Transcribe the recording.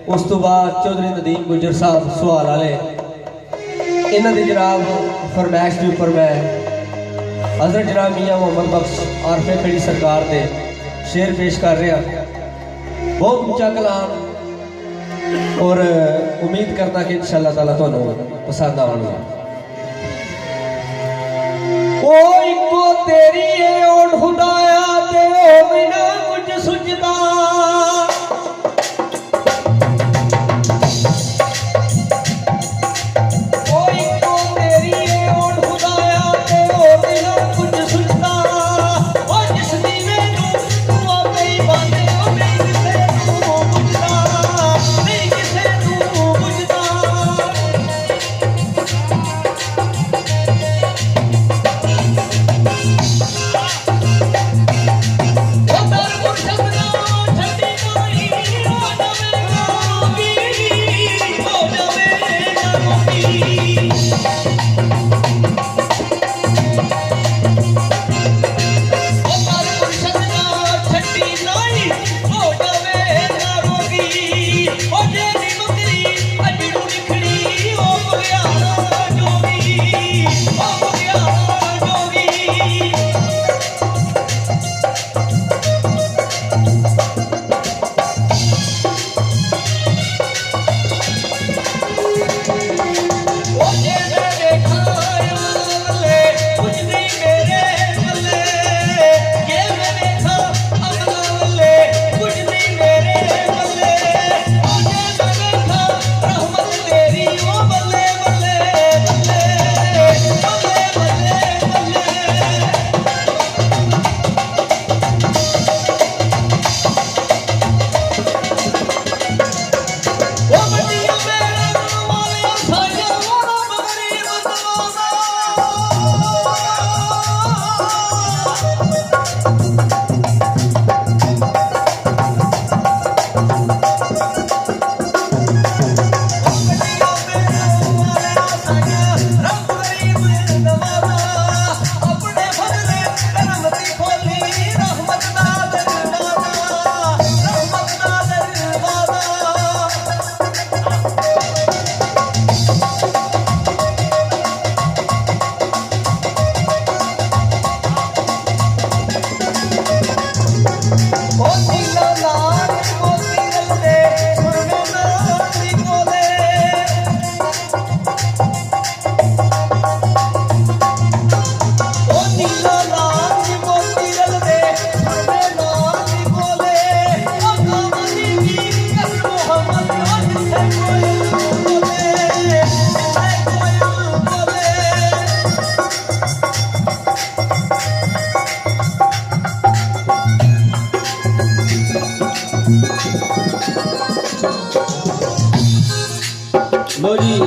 उस तो बाद चौधरी नदीम गुजर साहब सवाल वाले इन्हों की जनाब फरमैश के उपर मैं हजरत जनाब मियाँ मोहम्मद बख्श आरफे खड़ी सरकार के शेर पेश कर रहा। बहुत ऊंचा कलाम और उम्मीद करना कि इंशाअल्लाह ताला तुहानू पसंद आवेगा। ओ इको तेरी है ओ खुदाया ते ओ बिना कुछ सुझदा लो जी।